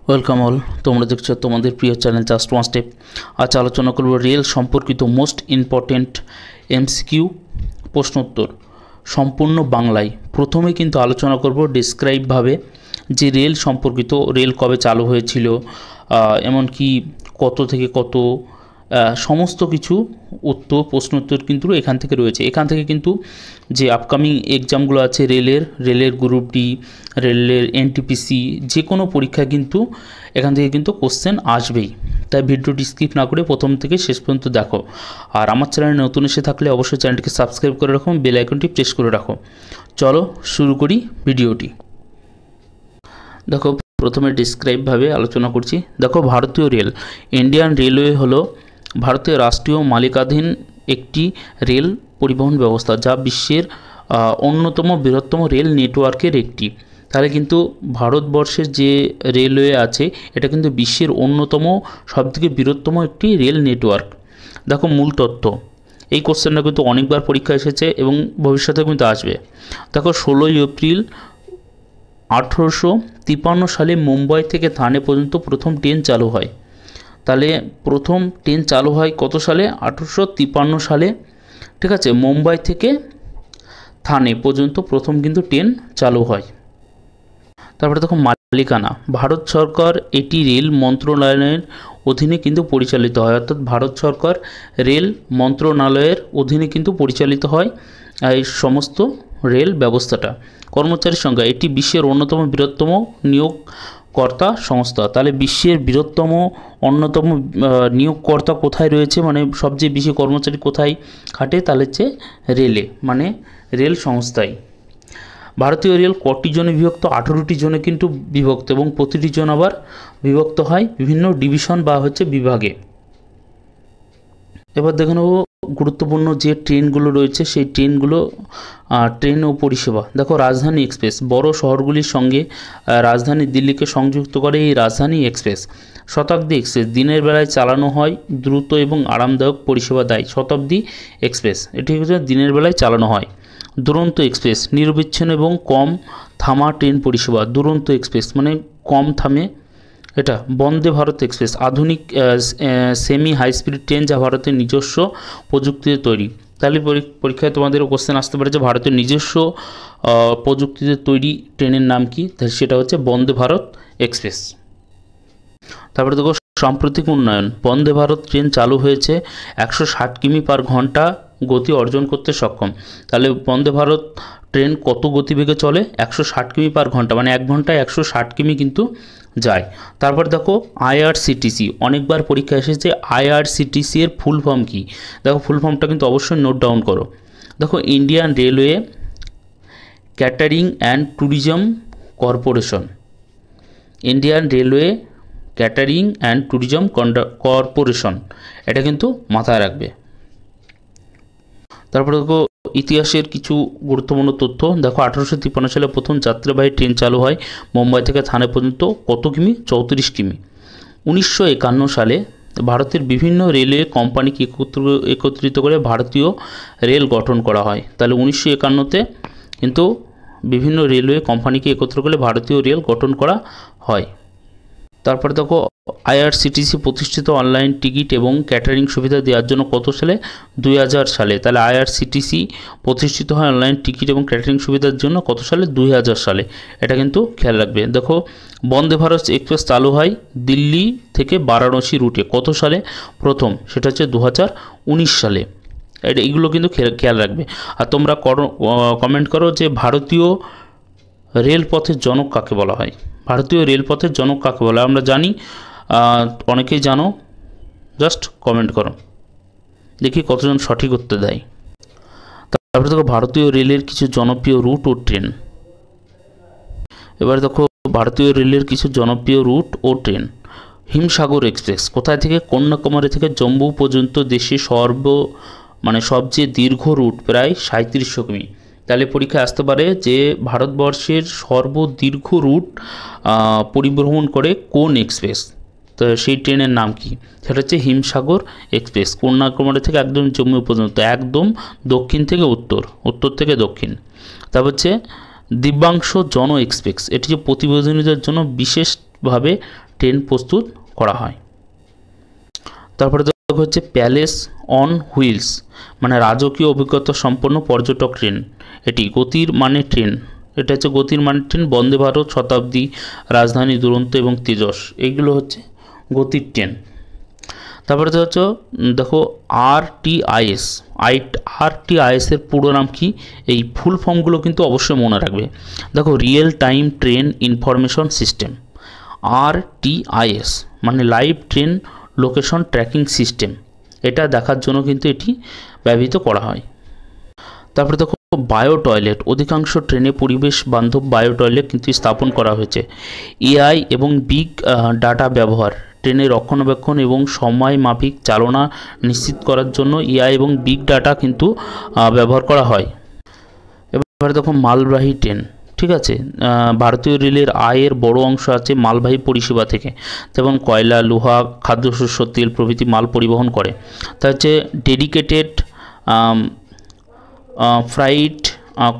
Welcome all. তোমরা দেখছো তোমাদের প্রিয় চ্যানেল জাস্ট ওয়ান স্টেপ। আজ আলোচনা করব রেল সম্পর্কিত মোস্ট ইম্পর্টেন্ট এমসিকিউ প্রশ্নোত্তর সম্পূর্ণ বাংলায়। প্রথমে কিন্তু আলোচনা করব ডিসক্রাইবভাবে যে রেল সম্পর্কিত, রেল কবে চালু হয়েছিল, এমনকি কত থেকে কত, সমস্ত কিছু প্রশ্নোত্তর কিন্তু এখান থেকে রয়েছে। এখান থেকে কিন্তু যে আপকামিং এক্সামগুলো আছে রেলের গ্রুপ ডি, রেলের এনটিপিসি, যে কোনো পরীক্ষায় কিন্তু এখান থেকে কিন্তু কোশ্চেন আসবেই। তাই ভিডিওটি স্কিপ না করে প্রথম থেকে শেষ পর্যন্ত দেখো। আর আমার চ্যানেলে নতুন এসে থাকলে অবশ্যই চ্যানেলটিকে সাবস্ক্রাইব করে রাখো, বেল আইকনটি প্রেস করে রাখো। চলো শুরু করি ভিডিওটি। দেখো, প্রথমে ডিসক্রাইবভাবে আলোচনা করছি। দেখো, ভারতীয় রেল, ইন্ডিয়ান রেলওয়ে হলো ভারতের রাষ্ট্রীয় মালিকানাধীন একটি রেল পরিবহন ব্যবস্থা, যা বিশ্বের অন্যতম বৃহত্তম রেল নেটওয়ার্কের একটি। তাহলে কিন্তু ভারতবর্ষের যে রেলওয়ে আছে এটা কিন্তু বিশ্বের অন্যতম সবথেকে বৃহত্তম একটি রেল নেটওয়ার্ক। দেখো, মূল তথ্য, এই কোশ্চেনটা কিন্তু অনেকবার পরীক্ষা এসেছে এবং ভবিষ্যতে কিন্তু আসবে। দেখো, 16 এপ্রিল 1853 সালে মুম্বাই থেকে থানে পর্যন্ত প্রথম ট্রেন চালু হয়। তাহলে প্রথম ট্রেন চালু হয় কত সালে? 1853 সালে। ঠিক আছে, মুম্বাই থেকে থানে পর্যন্ত প্রথম কিন্তু ট্রেন চালু হয়। তারপরে দেখো, মালিকানা, ভারত সরকার এটি রেল মন্ত্রণালয়ের অধীনে কিন্তু পরিচালিত হয়। অর্থাৎ ভারত সরকার রেল মন্ত্রণালয়ের অধীনে কিন্তু পরিচালিত হয় এই সমস্ত রেল ব্যবস্থাটা। কর্মচারীর সংখ্যা, এটি বিশ্বের অন্যতম বৃহত্তম নিয়োগকর্তা সংস্থা। তাহলে বিশ্বের বৃহত্তম অন্যতম নিয়োগকর্তা কোথায় রয়েছে, মানে সবচেয়ে বেশি কর্মচারী কোথায় খাটে? তাহলে হচ্ছে রেলে, মানে রেল সংস্থায়। ভারতীয় রেল কটি জনে বিভক্ত? 18টি জনে কিন্তু বিভক্ত, এবং প্রতিটি জন আবার বিভক্ত হয় বিভিন্ন ডিভিশন বা বিভাগে। এবার দেখে নেব গুরুত্বপূর্ণ যে ট্রেনগুলো রয়েছে সেই ট্রেনগুলো, ট্রেন ও পরিষেবা। দেখো, রাজধানী এক্সপ্রেস, বড় শহরগুলির সঙ্গে রাজধানী দিল্লিকে সংযুক্ত করে এই রাজধানী এক্সপ্রেস। শতাব্দী এক্সপ্রেস, দিনের বেলায় চালানো হয়, দ্রুত এবং আরামদায়ক পরিষেবা দেয়। শতাব্দী এক্সপ্রেস এটি হচ্ছে দিনের বেলায় চালানো হয়। দুরন্ত এক্সপ্রেস, নিরবিচ্ছিন্ন এবং কম থামা ট্রেন পরিষেবা। দুরন্ত এক্সপ্রেস মানে কম থামে এটা। বন্দে ভারত এক্সপ্রেস, আধুনিক সেমি হাই স্পিড ট্রেন যা ভারতের নিজস্ব প্রযুক্তিতে তৈরি। তাহলে পরীক্ষায় তোমাদের কোশ্চেন আসতে পারে যে ভারতের নিজস্ব প্রযুক্তিতে তৈরি ট্রেনের নাম কি? সেটা হচ্ছে বন্দে ভারত এক্সপ্রেস। তারপরে দেখো, সাম্প্রতিক উন্নয়ন, বন্দে ভারত ট্রেন চালু হয়েছে 160 কিমি পার ঘন্টা গতি অর্জন করতে সক্ষম। তাহলে বন্দে ভারত ট্রেন কত গতিবেগে চলে? 160 কিমি পার ঘন্টা, মানে 1 ঘন্টায় 160 কিমি কিন্তু যায়। তারপর দেখো, আইআরসিটিসি, অনেকবার পরীক্ষা এসেছে। আইআরসিটিসি এর ফুল ফর্ম কি? দেখো, ফুল ফর্মটা কিন্তু অবশ্যই নোট ডাউন করো। দেখো, Indian railway catering and tourism corporation. Indian railway catering and tourism corporation, এটা কিন্তু মাথায় রাখবে। তারপরে দেখো, ইতিহাসের কিছু গুরুত্বপূর্ণ তথ্য। দেখো, 1853 সালে প্রথম যাত্রীবাহী ট্রেন চালু হয় মুম্বাই থেকে থানে পর্যন্ত। কত কিমি? 34 কিমি। 1951 সালে ভারতের বিভিন্ন রেলওয়ে কোম্পানিকে একত্রিত করে ভারতীয় রেল গঠন করা হয়। তাহলে 1951-তে কিন্তু বিভিন্ন রেলওয়ে কোম্পানিকে একত্র করে ভারতীয় রেল গঠন করা হয়। তারপরে দেখো, আইআরসিটিসি প্রতিষ্ঠিত অনলাইন টিকিট এবং ক্যাটারিং সুবিধা দেওয়ার জন্য কত সালে? 2000 সালে। তাহলে আইআরসিটিসি প্রতিষ্ঠিত হয় অনলাইন টিকিট এবং ক্যাটারিং সুবিধার জন্য কত সালে? 2000 সালে। এটা কিন্তু খেয়াল রাখবে। দেখো, বন্দে ভারত এক্সপ্রেস চালু হয় দিল্লি থেকে বারাণসী রুটে কত সালে? প্রথম, সেটা হচ্ছে 2019 সালে। এইগুলো কিন্তু খেয়াল রাখবে। আর তোমরা কমেন্ট করো যে ভারতীয় রেলপথের জনক কাকে বলা হয়? ভারতীয় রেলপথের জনক কাকে বলা হয়? আমরা জানি, অনেকেই জানো, জাস্ট কমেন্ট করো, দেখি কতজন সঠিক উত্তর দেয়। তারপরে দেখো, ভারতীয় রেলের কিছু জনপ্রিয় রুট ও ট্রেন। এবার দেখো, ভারতীয় রেলের কিছু জনপ্রিয় রুট ও ট্রেন। হিমসাগর এক্সপ্রেস, কোথায় থেকে? কন্যাকুমারী থেকে জম্মু পর্যন্ত দেশে সবচেয়ে দীর্ঘ রুট, প্রায় 3700 কিমি। তাহলে পরীক্ষায় আসতে পারে যে ভারতবর্ষের সর্বদীর্ঘ রুট পরিভ্রমণ করে কোন এক্সপ্রেস? তো সেই ট্রেনের নাম কি? সেটা হচ্ছে হিমসাগর এক্সপ্রেস। কন্যাকুমারী থেকে একদম জম্মু পর্যন্ত, একদম দক্ষিণ থেকে উত্তর, উত্তর থেকে দক্ষিণ। তারপর হচ্ছে দিব্যাংশ জন এক্সপ্রেস, এটি যে প্রতিবন্ধীদের জন্য বিশেষ ভাবে ট্রেন প্রস্তুত করা হয়। তারপরে দেখো হচ্ছে প্যালেস অন হুইলস, মানে রাজকীয় অভিজ্ঞতা সম্পন্ন পর্যটক ট্রেন। এটি গতির মানে ট্রেন, এটা হচ্ছে গতির মানে ট্রেন। বন্দে ভারত, শতাব্দী, রাজধানী, দুরন্ত এবং তেজস, এইগুলো হচ্ছে গতির ট্রেন। তারপরে হচ্ছে দেখো আরটিআইএস। আরটিআইএস এর পুরো নাম কি, এই ফুল ফর্মগুলো কিন্তু অবশ্যই মনে রাখবে। দেখো real time train information system. RTIS মানে live train location tracking system, এটা দেখার জন্য কিন্তু এটি ব্যবহৃত করা হয়। তারপরে দেখো বায়ো টয়লেট, অধিকাংশ ট্রেনে পরিবেশ বান্ধব বায়ো টয়লেট কিন্তু স্থাপন করা হয়েছে। এআই এবং বিগ ডাটা ব্যবহার, ট্রেনের রক্ষণাবেক্ষণ এবং সময় মাফিক চালনা নিশ্চিত করার জন্য এআই এবং বিগ ডাটা কিন্তু ব্যবহার করা হয়। এবার দেখো মালবাহী ট্রেন, ঠিক আছে। ভারতীয় রেলের আয়ের বড় অংশ আছে মালবাহী পরিষেবা থেকে, যেমন কয়লা, লোহা, খাদ্যশস্য, তেল প্রভৃতি মাল পরিবহন করে। তা হচ্ছে ডেডিকেটেড ফ্রাইট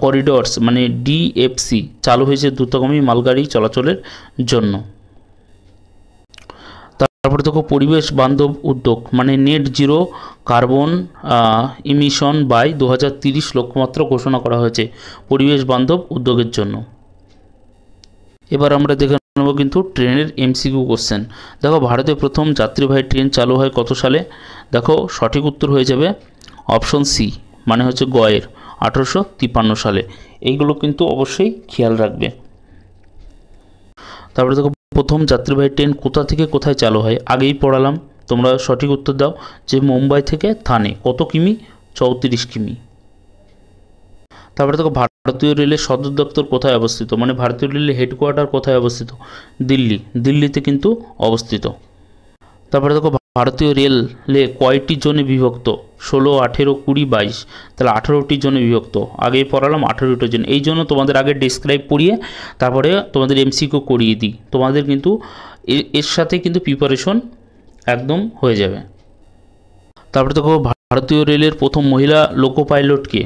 করিডোরস মানে ডিএফসি চালু হয়েছে দ্রুতগামী মালগাড়ি চলাচলের জন্য। তারপরে দেখো পরিবেশ বান্ধব উদ্যোগ, মানে net zero carbon emission by 2030 লক্ষ্যমাত্রা ঘোষণা করা হয়েছে পরিবেশ বান্ধব উদ্যোগের জন্য। এবার আমরা দেখে নেব কিন্তু ট্রেনের এমসিকিউ কোশ্চেন। দেখো ভারতে প্রথম যাত্রীবাহী ট্রেন চালু হয় কত সালে? দেখো সঠিক উত্তর হয়ে যাবে অপশন সি, মানে হচ্ছে গয়ের 1853 সালে। এইগুলো কিন্তু অবশ্যই খেয়াল রাখবে। তারপরে দেখো প্রথম যাত্রীবাহী ট্রেন কোথা থেকে কোথায় চালু হয়? আগেই পড়ালাম, তোমরা সঠিক উত্তর দাও যে মুম্বাই থেকে থানে। কত কিমি? 34 কিমি। তারপরে দেখো ভারতীয় রেলের সদর দপ্তর কোথায় অবস্থিত? মানে ভারতীয় রেলের হেডকোয়ার্টার কোথায় অবস্থিত? দিল্লিতে কিন্তু অবস্থিত। তারপরে দেখো ভারতীয় রেলে কয়টি জোনে বিভক্ত? 16, 18, 20, 22, তাহলে 18টি জোনে বিভক্ত। আগেই পড়ালাম 18টি জোন। এই জন্য তোমাদের আগে ডেসক্রাইব পড়িয়ে তারপরে তোমাদের এমসিকিউ করিয়ে দিই, তোমাদের কিন্তু এর সাথে কিন্তু প্রিপারেশন একদম হয়ে যাবে। তারপরে দেখো ভারতীয় রেলের প্রথম মহিলা লোকো পাইলট কে?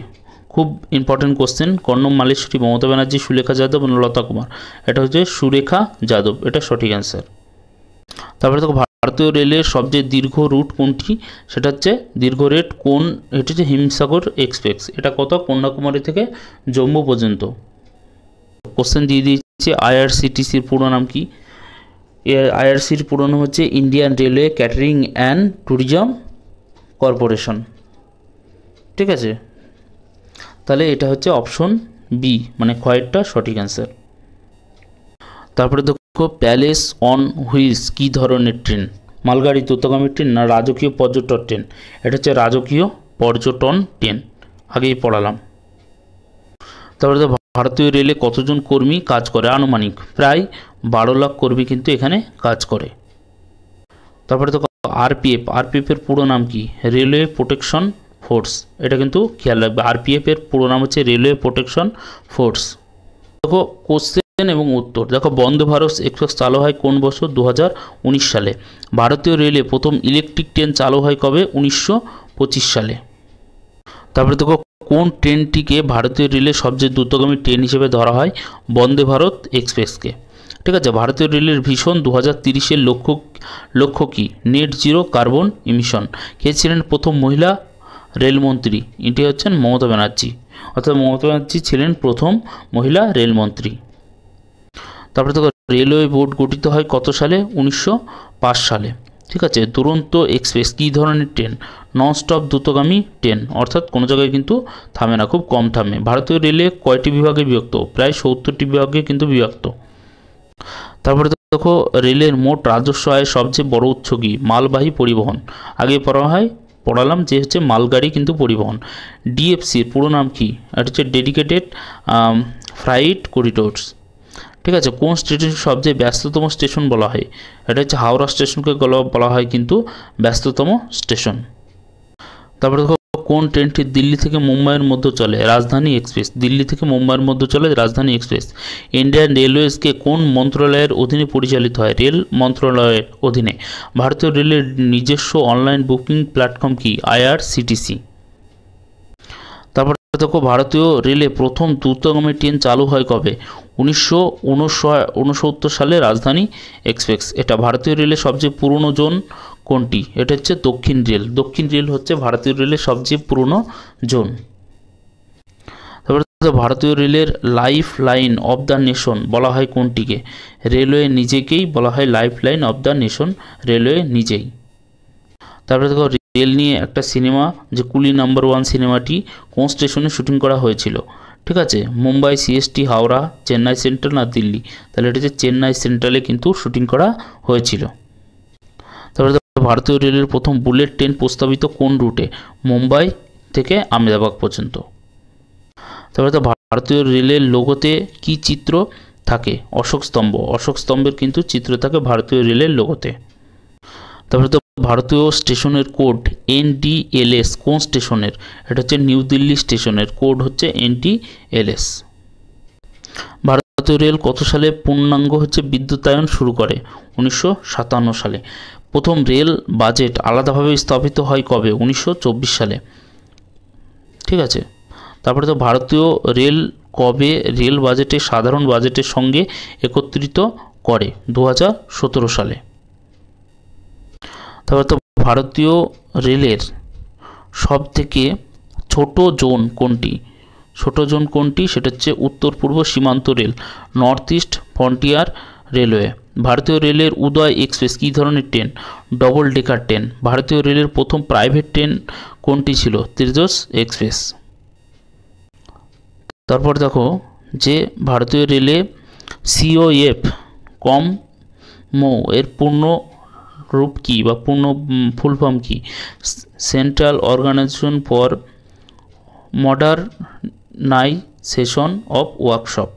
খুব ইম্পর্টেন্ট কোশ্চেন। কর্ণম মালেশ্বরী, মমতা ব্যানার্জি, সুলেখা যাদব, লতা কুমার। এটা হচ্ছে সুরেখা যাদব, এটা সঠিক অ্যান্সার। তারপরে দেখো ভারতীয় রেলের সবচেয়ে দীর্ঘ রুট কোনটি? সেটা হচ্ছে দীর্ঘ রেট কোন, এটা হচ্ছে হিমসাগর এক্সপ্রেস। এটা কত? কন্যাকুমারী থেকে জম্মু পর্যন্ত। কোশ্চেন দিয়ে দিয়েছে আইআরসিটিসির পুরো নাম কি? আইআরসির পুরো নাম হচ্ছে Indian railway catering and tourism corporation, ঠিক আছে। তাহলে এটা হচ্ছে অপশন বি, মানে ক্ষয়েরটা সঠিক অ্যান্সার। তারপরে দেখো প্যালেস অন হুইলস কী ধরনের ট্রেন? মালগাড়ি, দ্রুতগামী ট্রেন না রাজকীয় পর্যটন ট্রেন? এটা হচ্ছে রাজকীয় পর্যটন ট্রেন, আগেই পড়ালাম। তারপরে দেখো ভারতীয় রেলে কতজন কর্মী কাজ করে? আনুমানিক প্রায় 12 লাখ কর্মী কিন্তু এখানে কাজ করে। তারপরে দেখো আরপিএফ এর পুরো নাম কি? Railway protection force. এটা কিন্তু খেয়াল রাখবে, আরপিএফ এর পুরো নাম হচ্ছে রেলওয়ে প্রোটেকশন ফোর্স। দেখো কোশ্চেন এবং উত্তর। দেখো বন্দে ভারত এক্সপ্রেস চালু হয় কোন বছর? 2019 সালে। ভারতীয় রেলে প্রথম ইলেকট্রিক ট্রেন চালু হয় কবে? 1925 সালে। তারপরে দেখো কোন ট্রেনটিকে ভারতীয় রেলের সবচেয়ে দ্রুতগামী ট্রেন হিসেবে ধরা হয়? বন্দে ভারত এক্সপ্রেসকে, ঠিক আছে। ভারতীয় রেলের ভিশন 2030-এর লক্ষ্য কি? Net zero carbon emission. কে ছিলেন প্রথম মহিলা রেলমন্ত্রী? এটি হচ্ছেন মমতা ব্যানার্জি, অর্থাৎ মমতা ব্যানার্জি ছিলেন প্রথম মহিলা রেলমন্ত্রী। তারপরে দেখো রেলওয়ে বোর্ড গঠিত হয় কত সালে? 1905 সালে, ঠিক আছে। দুরন্ত এক্সপ্রেস কী ধরনের ট্রেন? নন স্টপ দ্রুতগামী ট্রেন, অর্থাৎ কোনো জায়গায় কিন্তু থামে না, খুব কম থামে। ভারতীয় রেলে কয়টি বিভাগে বিভক্ত? প্রায় 70টি বিভাগে কিন্তু বিভক্ত। তারপরে দেখো রেলের মোট রাজস্ব আয়ের সবচেয়ে বড় উৎস কি? মালবাহী পরিবহন। আগে পড়ালাম যে হচ্ছে মালগাড়ি কিন্তু পরিবহন। ডিএফসির পুরো নাম কি? এটা হচ্ছে ডেডিকেটেড ফ্রাইট করিডোরস, ঠিক আছে। কোন স্টেশন সবচেয়ে ব্যস্ততম স্টেশন বলা হয়? এটা হচ্ছে হাওড়া স্টেশনকে বলা হয় কিন্তু ব্যস্ততম স্টেশন। তারপরে দেখো কোন ট্রেনটি দিল্লি থেকে মুম্বাইয়ের মধ্যে চলে? রাজধানী এক্সপ্রেস। দিল্লি থেকে মুম্বাইয়ের মধ্যে চলে রাজধানী এক্সপ্রেস। ইন্ডিয়ান রেলওয়েজকে কোন মন্ত্রণালয়ের অধীনে পরিচালিত হয়? রেল মন্ত্রণালয়ের অধীনে। ভারতীয় রেলের নিজস্ব অনলাইন বুকিং প্ল্যাটফর্ম কি? আইআরসিটিসি। তারপরে দেখো ভারতীয় রেলে প্রথম দ্রুতগামী ট্রেন চালু হয় কবে? 1969 সালে রাজধানী এক্সপ্রেস। এটা ভারতীয় রেলের সবচেয়ে পুরনো জোন কোনটি? এটা হচ্ছে দক্ষিণ রেল। দক্ষিণ রেল হচ্ছে ভারতীয় রেলের সবচেয়ে পুরনো জোন। তারপরে ভারতীয় রেলের life line of the nation বলা হয় কোনটিকে? রেলওয়ে নিজেকেই বলা হয় life line of the nation, railway নিজেই। তারপরে দেখো রেল নিয়ে একটা সিনেমা, যে কুলি নাম্বার 1 সিনেমাটি কোন স্টেশনে শুটিং করা হয়েছিল? ঠিক আছে, মুম্বাই, সিএসটি, হাওড়া, চেন্নাই সেন্ট্রাল না দিল্লি? তাহলে এটা হচ্ছে চেন্নাই সেন্ট্রালে কিন্তু শুটিং করা হয়েছিল। তারপরে ভারতীয় রেলের প্রথম বুলেট ট্রেন প্রস্তাবিত কোন রুটে? মুম্বাই থেকে আহমেদাবাদ পর্যন্ত। তারপরে ভারতীয় রেলের লোগোতে কি চিত্র থাকে? অশোক স্তম্ভ। অশোক স্তম্ভের কিন্তু চিত্র থাকে ভারতীয় রেলের লোগোতে। তারপরে ভারতীয় স্টেশনের কোড NDLS কোন স্টেশনের? এটা হচ্ছে নিউ দিল্লি স্টেশনের কোড হচ্ছে NDLS। ভারতীয় রেল কত সালে পূর্ণাঙ্গ বিদ্যুতায়ন শুরু করে? 1957 সালে। প্রথম রেল বাজেট আলাদাভাবে স্থাপিত হয় কবে? 1924 সালে। ঠিক আছে, তারপরে ভারতীয় রেল কবে রেল বাজেটে সাধারণ বাজেটের সঙ্গে একত্রিত করে? 2017 সালে। তারপরে ভারতীয় রেলের সবথেকে ছোট জোন কোনটি? ছোট জোন কোনটি? সেটা হচ্ছে উত্তর পূর্ব সীমান্ত rail, north east frontier railway. ভারতীয় রেলের উদয় এক্সপ্রেস কী ধরনের ট্রেন? Double decker train. ভারতীয় রেলের প্রথম প্রাইভেট ট্রেন কোনটি ছিল? তেজস এক্সপ্রেস। তারপর দেখো যে ভারতীয় রেলে COF কম মো এর পূর্ণ রূপ কি বা পূর্ণ ফুল ফর্ম কি? Central organisation for modernisation of workshop.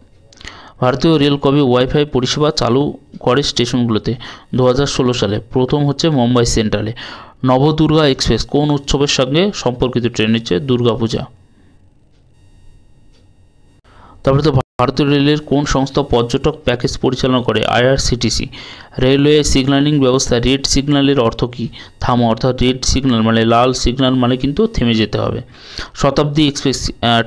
ভারতীয় রেল কবে ওয়াইফাই পরিষেবা চালু করে স্টেশনগুলোতে? 2016 সালে। প্রথম মুম্বাই সেন্ট্রালে। নবদুর্গা এক্সপ্রেস কোন উৎসবের সঙ্গে সম্পর্কিত ট্রেন? হচ্ছে দুর্গাপূজা। তারপরে ভারতীয় রেলের কোন সংস্থা পর্যটক প্যাকেজ পরিচালনা করে? IRCTC। রেলওয়ে সিগন্যালিং ব্যবস্থা রেড সিগন্যালের অর্থ কী? থামো, অর্থাৎ রেড সিগন্যাল মানে লাল সিগন্যাল মানে কিন্তু থেমে যেতে হবে। শতাব্দী এক্সপ্রেস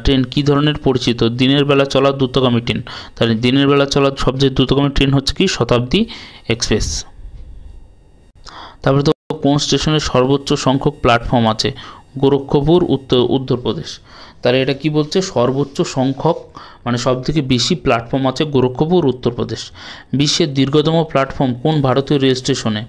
ট্রেন কী ধরনের পরিচিত? দিনের বেলা চলা দ্রুতগামী ট্রেন। তাহলে দিনের বেলা চলা সবচেয়ে দ্রুতগামী ট্রেন হচ্ছে কি? শতাব্দী এক্সপ্রেস। তারপরে কোন স্টেশনে সর্বোচ্চ সংখ্যক প্ল্যাটফর্ম আছে? গোরক্ষপুর, উত্তরপ্রদেশ। তাহলে এটা কি বলছে? সর্বোচ্চ সংখ্যক মানে সবথেকে বেশি প্ল্যাটফর্ম আছে গোরক্ষপুর, উত্তরপ্রদেশ। বিশ্বের দীর্ঘতম প্ল্যাটফর্ম কোন ভারতীয় রেল স্টেশনে?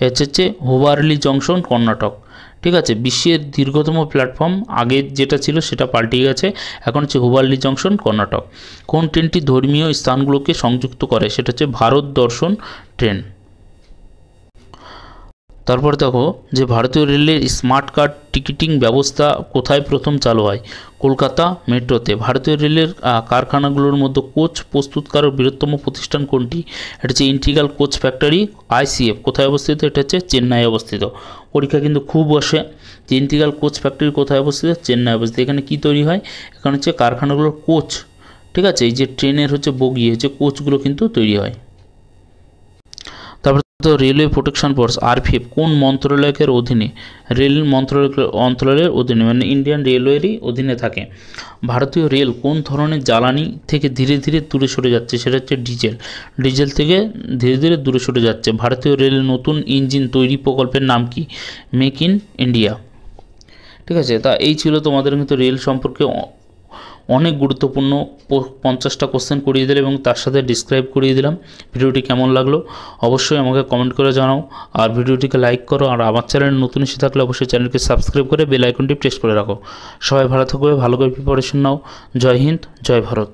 হচ্ছে হুবারলি জংশন, কর্ণাটক। ঠিক আছে, বিশ্বের দীর্ঘতম প্ল্যাটফর্ম আগে যেটা ছিল সেটা পাল্টে গেছে, এখন হচ্ছে হুবারলি জংশন, কর্ণাটক। কোন ট্রেনটি ধর্মীয় স্থানগুলোকে সংযুক্ত করে? সেটা হচ্ছে ভারত দর্শন ট্রেন। তারপর দেখো যে ভারতীয় রেলের স্মার্ট কার্ড টিকিটিং ব্যবস্থা কোথায় প্রথম চালু হয়? কলকাতা মেট্রোতে। ভারতীয় রেলের কারখানাগুলোর মধ্যে কোচ প্রস্তুতকারক বৃহত্তম প্রতিষ্ঠান কোনটি? এটা হচ্ছে ইন্টিগ্রাল কোচ ফ্যাক্টরি, ICF। কোথায় অবস্থিত? এটা হচ্ছে চেন্নাই অবস্থিত। পরীক্ষা কিন্তু খুব বসে যে ইন্টিগ্রাল কোচ ফ্যাক্টরি কোথায় অবস্থিত? চেন্নাই অবস্থিত। এখানে কি তৈরি হয়? এখানে হচ্ছে কারখানাগুলোর কোচ, ঠিক আছে, এই যে ট্রেনের বগি কোচগুলো কিন্তু তৈরি হয়। তারপর তো রেলওয়ে প্রোটেকশন ফোর্স RPF কোন মন্ত্রণালয়ের অধীনে? রেল মন্ত্রণালয়ের অধীনে মানে ইন্ডিয়ান রেলওয়েরই অধীনে থাকে। ভারতীয় রেল কোন ধরনের জ্বালানি থেকে ধীরে ধীরে দূরে সরে যাচ্ছে? সেটা হচ্ছে ডিজেল। ডিজেল থেকে ধীরে ধীরে দূরে সরে যাচ্ছে। ভারতীয় রেলের নতুন ইঞ্জিন তৈরি প্রকল্পের নাম কি? Make in India. ঠিক আছে, তা এই ছিল তোমাদের কিন্তু রেল সম্পর্কে অনেক গুরুত্বপূর্ণ 50টা কোশ্চেন করিয়ে দিলাম এবং তার সাথে ডিসক্রাইব করিয়ে দিলাম। ভিডিওটি কেমন লাগলো অবশ্যই আমাকে কমেন্ট করে জানাও, আর ভিডিওটিকে লাইক করো, আর আমার চ্যানেল নতুন এসে থাকলে অবশ্যই চ্যানেলকে সাবস্ক্রাইব করে বেল আইকনটি প্রেস করে রাখো। সবাই ভালো থাকবে, ভালো করে প্রিপারেশন নাও। জয় হিন্দ, জয় ভারত।